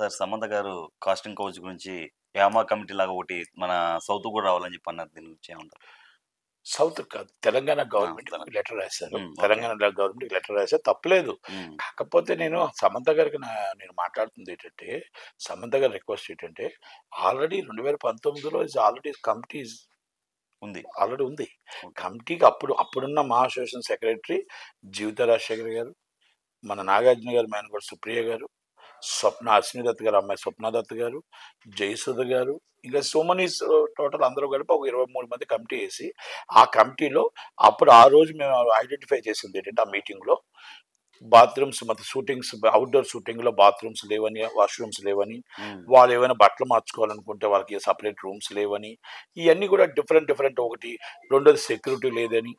Sir Samantha గారు casting couch గురించి యామా committee లాగా ఒకటి మన సౌత్ కూడా రావాలని చెప్పి అన్నారు. దీని గురించి ఏమంటారు? సౌత్ కాదు, తెలంగాణ ఆ! గవర్నమెంట్‌కి లెటర్ రాశారు. ఓకే. తెలంగాణ గవర్నమెంట్‌కి లెటర్ రాశారు. తప్పులేదు. హ్మ్. కాకపోతే సమంత గారికి నేను మాట్లాడుతుంది ఏంటంటే, సమంత గారి రిక్వెస్ట్ ఏంటంటే, ఆల్రెడీ 2019లో ఆల్రెడీ కమిటీ ఉంది. ఆల్రెడీ ఉంది. ఓకే. కమిటీకి అప్పుడున్న మా అసోసియేషన్ సెక్రటరీ జీవిత రాజశేఖర్ గారు, మన నాగార్జున గారి మేనకోడలు సుప్రియ గారు, అశ్విని దత్ గారు అమ్మాయి స్వప్న దత్ గారు, జయసుధ గారు, ఇంకా సో మెనీ టోటల్ అందరూ కలిపి ఒక 23 మంది కమిటీ వేసి, ఆ కమిటీలో ఆ రోజు మేము ఐడెంటిఫై చేసింది ఏంటంటే, ఆ మీటింగ్‌లో బాత్రూమ్స్ మొత్తం షూటింగ్స్ అవుట్‌డోర్ షూటింగ్‌లో బాత్రూమ్స్ లేవని, వాష్‌రూమ్స్ లేవని, హ్మ్. వాళ్ళు ఏమైనా బట్టలు మార్చుకోవాలనుకుంటే వాళ్ళకి సెపరేట్ రూమ్స్ లేవని, ఇయన్నీ కూడా డిఫరెంట్ ఒకటి. రెండోది సెక్యూరిటీ లేదని,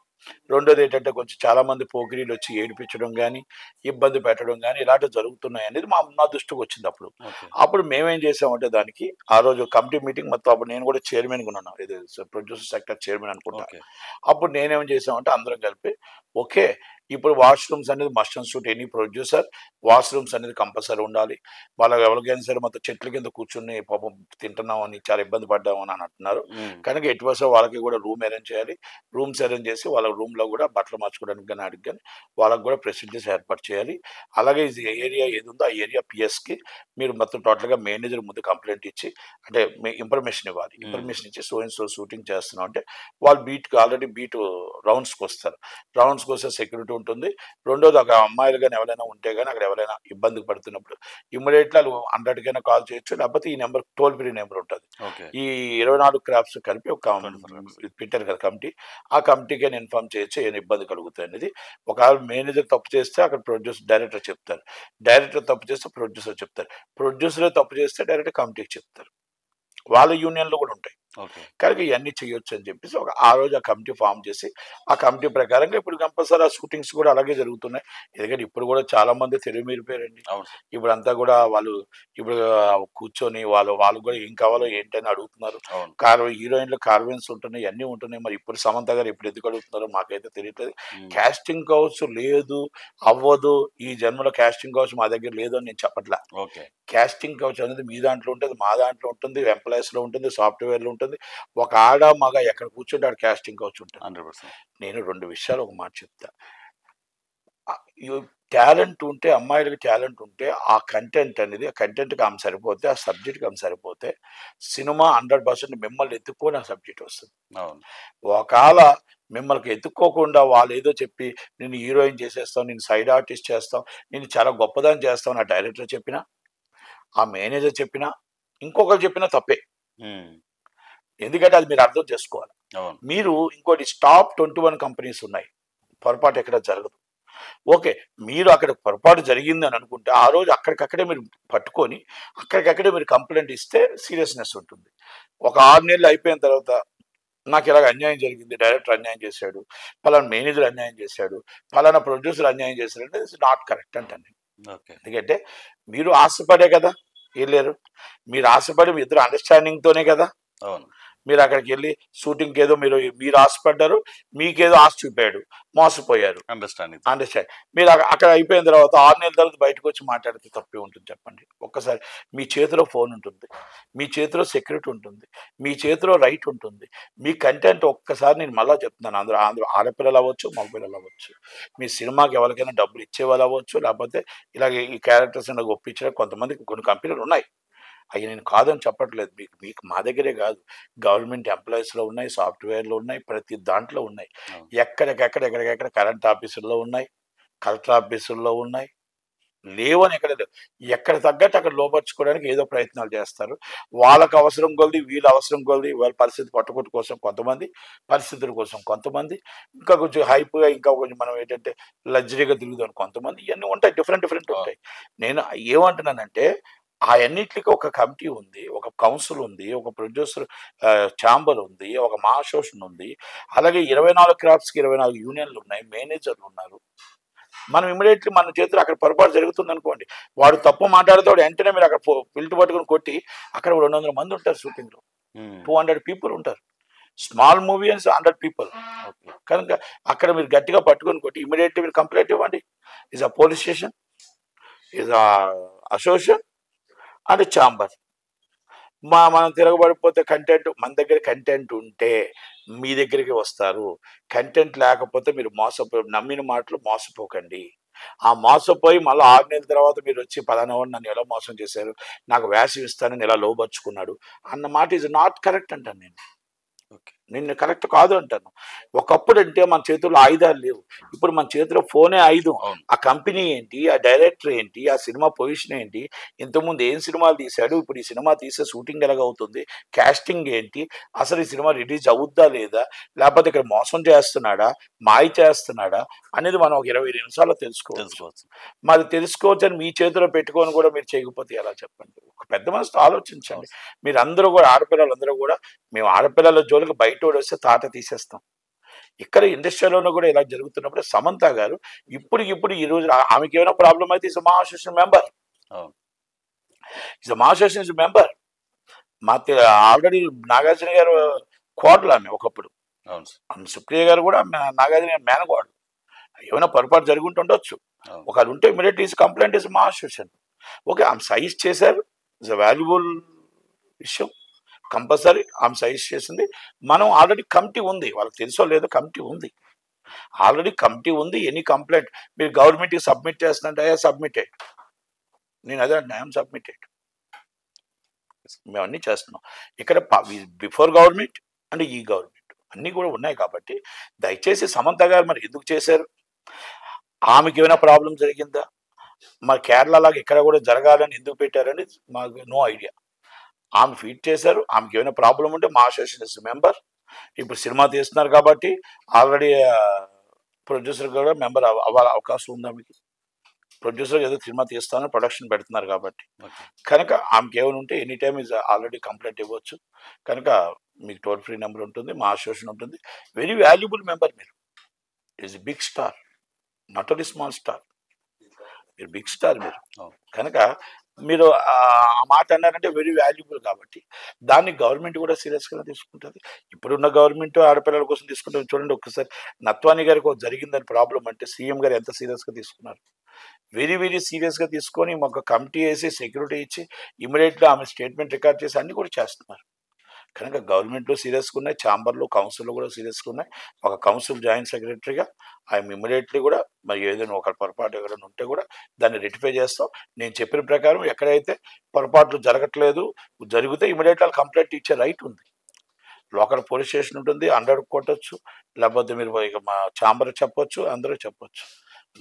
రెండోది ఏంటంటే కొంచెం చాలామంది పోకిరీలు వచ్చి ఏడిపించడం గానీ, ఇబ్బంది పెట్టడం గానీ ఇలాంటివి జరుగుతున్నాయనేది మా దృష్టికి వచ్చింది అప్పుడు. ఓకే. అప్పుడు మేమేం చేసామంటే దానికి ఆ రోజు కమిటీ మీటింగ్ మొత్తం అప్పుడు నేను కూడా చైర్మన్‌గా ఉన్నాను. ఇది ప్రొడ్యూసర్ సెక్టర్ చైర్మన్ అనుకుంటా. ఓకే. అప్పుడు నేనేం చేసామంటే అందరం కలిపి ఓకే. ఇప్పుడు వాష్‌రూమ్స్ అనేది must and should any producer washrooms అనేది కంపల్సరీ ఉండాలి. వాళ్ళకి ఎవరికైనా సరే మొత్తం చెట్ల కింద కూర్చొని పాపం తింటున్నామని చాలా ఇబ్బంది పడ్డామని అంటున్నారు. హ్మ్. కనుక ఎట్టి పరిస్థితిలో వాళ్ళకి కూడా రూమ్ అరేంజ్ చేయాలి. రూమ్స్ అరేంజ్ చేసి వాళ్ళ రూమ్‌లో కూడా బట్టలు మార్చుకోవడానికి గాని ఆటికి గాని వాళ్ళకి కూడా ఫెసిలిటీస్ ఏర్పాటు చేయాలి. అలాగే ఈ ఏరియా ఏదుందో ఆ ఏరియా పిఎస్‌కి మీరు మొత్తం టోటల్‌గా మేనేజర్ ముందు కంప్లెయింట్ ఇచ్చి అంటే ఇన్ఫర్మేషన్ ఇవ్వాలి. హ్మ్. ఇన్ఫర్మేషన్ ఇచ్చి సో అండ్ సో షూటింగ్ చేస్తున్నాం అంటే వాళ్ళు ఆల్రెడీ రౌండ్స్‌కొస్తారు. రౌండ్స్‌కొస్తే సెక్యూరిటీ ఉంటుంది. రెండోది అక్కడ అమ్మాయిలు గాని ఎవరైనా ఉంటే గాని అక్కడ ఎవరైనా ఇబ్బంది పడుతున్నప్పుడు ఇమ్మీడియేట్‌లీ ఆళ్ళు 100కైనా కాల్ చేయొచ్చు. లేకపోతే ఈ నంబర్ టోల్ ఫ్రీ నంబర్ ఉంటది. ఓకే. ఈ 24 క్రాఫ్ట్స్ కలిపి ఒక 24 అవర్స్. పెట్టారు కదా కమిటీ. ఆ కమిటీకైనా ఇన్ఫార్మ్ చేయొచ్చు ఏమైనా ఇబ్బంది కలుగుతాయనేది. ఒకవేళ మేనేజర్ తప్పు చేస్తే అక్కడ డైరెక్టర్ చెప్తారు. డైరెక్టర్ తప్పు చేస్తే ప్రొడ్యూసర్ చెప్తారు. ప్రొడ్యూసరే తప్పు చేస్తే డైరెక్ట్ కమిటీకి చెప్తారు. వాళ్ళ యూనియన్‌లో కూడా ఉంటాయి. ఓకే. కనుక ఇవన్నీ చేయొచ్చు అని చెప్పేసి ఆ రోజు ఆ కమిటీ ఫామ్ చేసి ఆ కమిటీ ప్రకారంగా ఇప్పుడు కంపల్సరీ ఆ షూటింగ్స్ కూడా అలాగే జరుగుతున్నాయి. ఎందుకంటే ఇప్పుడు కూడా చాలా మంది తెలివి మీరిపోయారండి. అవును సార్. ఇప్పుడంతా కూడా వాళ్ళు ఇప్పుడు కూర్చొని వాళ్ళకి కూడా ఏం కావాలో ఏంటని అడుగుతున్నారు. అవును. హీరోయిన్‌లు కార్విన్స్ ఉంటున్నాయి, ఇయన్నీ ఉంటున్నాయి. మరి ఇప్పుడు సమంత గారు ఇప్పుడు ఎందుకు అడుగుతున్నారో మాకైతే తెలియట్లేదు. హ్మ్. కాస్టింగ్ కౌచ్ లేదు, అవ్వదు. ఈ జన్మలో కాస్టింగ్ కౌచ్ మా దగ్గర లేదు అని నేను చెప్పట్లా. ఓకే. కాస్టింగ్ కౌచ్ అనేది మీ దాంట్లో ఉంటుంది, మా దాంట్లో ఉంటుంది, ఎంప్లాయీస్‌లో ఉంటుంది, సాఫ్ట్‌వేర్‌లో ఉంటుంది. ఒక ఆడ, మగ ఎక్కడ కూర్చుంటే ఆడ కాస్టింగ్ కౌచ్ ఉంటుంది. 100%. నేను 2 విషయాలు ఒక మాట చెప్తా. యు టాలెంట్ ఉంటే అమ్మాయిలకి టాలెంట్ ఉంటే ఆ కంటెంట్‌కి ఆమె సరిపోతే, ఆ సబ్జెక్ట్‌కి ఆమె సరిపోతే సినిమా 100% మిమ్మల్ని ఎత్తుక్కొని ఆ సబ్జెక్ట్ వస్తుంది. అవును. ఒకాళ మిమ్మల్ని ఎత్తుక్కోకుండా వాళ్ళేదో చెప్పి నిన్ను హీరోయిన్ చేసేస్తాం, నిన్ను సైడ్ ఆర్టిస్ట్ చేస్తాం, నిన్ను చాలా గొప్పదాన్ని చేస్తాం అని ఆ డైరెక్టర్ చెప్పినా, ఆ మేనేజర్ చెప్పినా, ఇంకొకరు చెప్పినా తప్పే. హ్మ్. ఎందుకంటే అది మీరు అర్థం చేసుకోవాలి. అవును. మీరు ఇంకోటి టాప్ 21 కంపెనీస్ ఉన్నాయి. పొరపాటు ఎక్కడ జరగదు. ఓకే. మీరు అక్కడ పొరపాటు జరిగిందని అనుకుంటే, ఆ రోజు అక్కడికక్కడే మీరు పట్టుకొని, అక్కడికక్కడే మీరు కంప్లెయింట్ ఇస్తే సీరియస్‌నెస్ ఉంటుంది. ఒక 6 నెలలు అయిపోయిన తర్వాత, నాకిలాగ అన్యాయం జరిగింది. డైరెక్టర్ అన్యాయం చేశాడు. పలానా మేనేజర్ అన్యాయం చేశాడు. పలానా ప్రొడ్యూసర్ అన్యాయం చేశాడంటే ఇట్స్ నాట్ కరెక్ట్ అంటాను నేను. ఓకే. ఎందుకంటే మీరు ఆశపడే కదా ఎళ్లారు. మీరు ఆశపడి మీ ఇద్దరు అండర్‌స్టాండింగ్‌తోనే కదా అవును. మీరు అక్కడికెళ్ళి షూటింగ్‌కి ఏదో మీరు ఆశపడ్డారు. మీకేదో ఆశ చూపాడు. మోసపోయారు. అండర్‌స్టాండింగ్. అండర్‌స్టాండ్. మీరు అక్కడ అయిపోయిన తర్వాత 6 నెలల తర్వాత బయటకొచ్చి మాట్లాడితే తప్పే ఉంటుంది చెప్పండి. ఒక్కసారి మీ చేతిలో ఫోన్ ఉంటుంది. మీ చేతిలో సెక్యూరిటీ ఉంటుంది. మీ చేతిలో రైట్ ఉంటుంది. మీ కంటెంట్ ఒక్కసారి నేను మళ్ళా చెప్తున్నాను. అందులో ఆడపిల్లలు అవ్వచ్చు, మగపిల్లలు అవ్వచ్చు. మీ సినిమాకి ఎవరికైనా డబ్బులు ఇచ్చేవాళ్ళు అవ్వచ్చు. లేకపోతే ఇలాగ ఈ క్యారెక్టర్స్ ఒప్పించడం కొంతమందికి కొన్ని కంపెనీలు ఉన్నాయి. అయి నేను కాదని చెప్పట్లేదు. మీకు మీకు మా దగ్గరే కాదు. గవర్నమెంట్ ఎంప్లాయీస్‌లో ఉన్నాయి, సాఫ్ట్‌వేర్‌లో ఉన్నాయి, ప్రతి దాంట్లో ఉన్నాయి. అవును. ఎక్కడికెక్కడ కరెంట్ ఆఫీసుల్లో ఉన్నాయి, కలెక్టర్ ఆఫీసుల్లో ఉన్నాయి. లేవని ఎక్కడ లేవు. ఎక్కడ తగ్గట్టు అక్కడ లోపరుచుకోవడానికి ఏదో ప్రయత్నాలు చేస్తారు. వాళ్ళకి అవసరం కొలది, వీళ్ళ అవసరం కొలది, వాళ్ళ పరిస్థితి పట్టుకొట్టు కోసం కొంతమంది, పరిస్థితుల కోసం కొంతమంది, ఇంకా కొంచెం హైప్‌గా ఇంకా కొంచెం మనం ఏంటంటే లగ్జరీగా తిరుగుదాం కొంతమంది. ఇయన్నీ ఉంటాయి. డిఫరెంట్ ఉంటాయి. నేను ఏమంటున్నానంటే అయన్నిట్లికి ఒక కమిటీ ఉంది. ఒక కౌన్సిల్ ఉంది. ఒక ప్రొడ్యూసర్ ఛాంబర్ ఉంది. ఒక మా అసోసియేషన్ ఉంది. అలాగే 24 క్రాఫ్ట్స్‌కి 24 యూనియన్‌లున్నాయి. మేనేజర్‌లున్నారు. మనం ఇమ్మీడియేట్‌లీ మన చేతిలో అక్కడ పొరపాటు జరుగుతుందనుకోండి. వాడు తప్పు మాట్లాడితే వెంటనే మీరు అక్కడ పిల్టు పట్టుకొని కొట్టి అక్కడ 200 మంది ఉంటారు షూటింగ్‌లో. హ్మ్. 200 పీపుల్ ఉంటారు. Small movie and 100 people. Okay. కనుక అక్కడ మీరు గట్టిగా పట్టుకొని కొట్టి ఇమ్మీడియేట్‌లీ మీరు కంప్లెయింట్ ఇవ్వండి. Is a police station, is a association. And chamber. మనం తిరగబడిపోతే కంటెంట్ మన దగ్గర కంటెంట్ ఉంటే మీ దగ్గరికి వస్తారు. కంటెంట్ లేకపోతే మీరు నమ్మిన మాటలు మోసపోకండి. ఆ మోసపోయి మళ్ళీ 6 నెలల తర్వాత మీరొచ్చి పలానా వాడు నన్ను ఎలా మోసం చేశారు, నాకు వేషం ఇస్తానని ఇలా లోబరుచుకున్నాడు అన్న మాట ఈజ్ నాట్ కరెక్ట్ అంటాను నేను. ఓకే. నిన్ను కరెక్ట్ కాదు అంటాను. ఒకప్పుడు అంటే మన చేతుల్లో ఆయుధాలు లేవు. ఇప్పుడు మన చేతిలో ఫోనే ఆయుధం. అవును. ఆ కంపెనీ ఏంటి, ఆ డైరెక్టర్ ఏంటి, ఆ సినిమా పొజిషన్ ఏంటి, ఇంతకుముందు ఏం సినిమాలు తీశాడు, ఇప్పుడు ఈ సినిమా తీసే షూటింగ్ ఎలాగవుతుంది, కాస్టింగ్ ఏంటి, అసలు ఈ సినిమా రిలీజ్ అవుద్దా లేదా, లేకపోతే ఇక్కడ మోసం చేస్తున్నాడా, మాయ చేస్తున్నాడా అనేది మనం ఒక 20 నిమిషాల్లో తెలుసుకోవచ్చు. మరి తెలుసుకోవచ్చు అని మీ చేతిలో పెట్టుకొని కూడా మీరు చేయకపోతే ఎలా చెప్పండి? ఒక పెద్ద మనసుతో ఆలోచించండి. మీరందరూ కూడా ఆడపిల్లలందరూ కూడా మేము ఆడపిల్లల జోలికి బయటోడు వస్తే తాట తీసేస్తాం. ఇక్కడ ఇండస్ట్రీలోనూ కూడా ఇలా జరుగుతున్నప్పుడు సమంత గారు ఇప్పుడు ఈ రోజు ఆమెకి ఏమైనా ప్రాబ్లం అయితే ఈజ్ మా అసోసియేషన్ మెంబర్. అవును. ఈజ్ మా అసోసియేషన్ మెంబర్. మా ఆల్రెడీ నాగార్జున గారు కోడలు ఆమె ఒకప్పుడు. అవును సార్. ఆమె సుప్రియ గారు కూడా నాగార్జున గారి మేనకోడలు. ఏమైనా పొరపాటు జరుగుతుండొచ్చు. అవును. ఒకవేళ ఉంటే ఇమీడియట్ ఈజ్ కంప్లైంట్ ఈజ్ మా అసోసియేషన్. ఓకే, ఆమె సైజ్ చేశారు, ఇట్స్ అ వాల్యుబుల్ విషయం. కంపల్సరీ ఆమె సజెస్ట్ చేసింది. మనం ఆల్రెడీ కమిటీ ఉంది, వాళ్ళకి తెలుసో లేదో కమిటీ ఉంది, ఆల్రెడీ కమిటీ ఉంది. ఎనీ కంప్లైంట్ మీరు గవర్నమెంట్కి సబ్మిట్ చేస్తున్నట్టు అయ్యా సబ్మిటెడ్. నేను అదే అంటే ఐఎమ్ సబ్మిటెడ్. మేము అన్నీ చేస్తున్నాం ఇక్కడ బిఫోర్ గవర్నమెంట్ అండ్ ఈ గవర్నమెంట్ అన్నీ కూడా ఉన్నాయి. కాబట్టి దయచేసి సమంత గారు మరి ఎందుకు చేశారు, ఆమెకి ఏమైనా ప్రాబ్లం జరిగిందా, మరి కేరళ లాగా ఇక్కడ కూడా జరగాలని ఎందుకు పెట్టారని మాకు నో ఐడియా. ఆమె ఫీట్ చేశారు, ఆమెకి ఏమైనా ప్రాబ్లం ఉంటే మా అసోసియేషన్ మెంబర్. ఇప్పుడు సినిమా తీస్తున్నారు కాబట్టి ఆల్రెడీ ప్రొడ్యూసర్ కూడా మెంబర్ అవ్వాలి అవకాశం ఉంది ఆమెకి. ప్రొడ్యూసర్ ఏదో సినిమా తీస్తాను ప్రొడక్షన్ పెడుతున్నారు కాబట్టి కనుక ఆమెకి ఏమైనా ఉంటే any time is already complaint ఇవ్వచ్చు. కనుక మీకు టోల్ ఫ్రీ నెంబర్ ఉంటుంది, మా అసోసియేషన్ ఉంటుంది. వెరీ వాల్యుబుల్ మెంబర్ మీరు. Is big star, not only small star. మీరు బిగ్ స్టార్ మీరు. కనుక మీరు ఆ మాట అన్నారంటే వెరీ వాల్యుబుల్. కాబట్టి దాన్ని గవర్నమెంట్ కూడా సీరియస్గా తీసుకుంటుంది. ఇప్పుడున్న గవర్నమెంట్ ఆడపిల్లల కోసం తీసుకుంటుంది. చూడండి ఒక్కసారి నత్వాని గారికి జరిగిందని ప్రాబ్లం అంటే సీఎం గారు ఎంత సీరియస్గా తీసుకున్నారు. వెరీ వెరీ సీరియస్గా తీసుకొని మాకు కమిటీ వేసి సెక్యూరిటీ ఇచ్చి ఇమీడియట్గా ఆమె స్టేట్మెంట్ రికార్డ్ చేసి అన్నీ కూడా చేస్తున్నారు. కనుక గవర్నమెంట్లో సీరియస్గా ఉన్నాయి, ఛాంబర్లో కౌన్సిల్లో కూడా సీరియస్గా ఉన్నాయి. ఒక కౌన్సిల్ జాయింట్ సెక్రటరీగా ఆయన ఇమ్మీడియట్లీ కూడా మరి ఏదైనా ఒక పొరపాటు ఎవరైనా ఉంటే కూడా దాన్ని రెక్టిఫై చేస్తాం. నేను చెప్పిన ప్రకారం ఎక్కడైతే పొరపాట్లు జరగట్లేదు జరిగితే ఇమీడియట్గా కంప్లైంట్ ఇచ్చే రైట్ ఉంది. లోకల్ పోలీస్ స్టేషన్ ఉంటుంది, అండర్ కొట్టచ్చు, లేకపోతే మీరు ఇక మా ఛాంబర్ చెప్పొచ్చు, అందరూ చెప్పొచ్చు.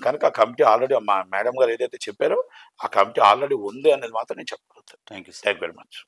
కనుక ఆ కమిటీ ఆల్రెడీ మా మేడం గారు ఏదైతే చెప్పారో ఆ కమిటీ ఆల్రెడీ ఉంది అనేది మాత్రం నేను చెప్పగలుగుతాను. Thank you thank you very much.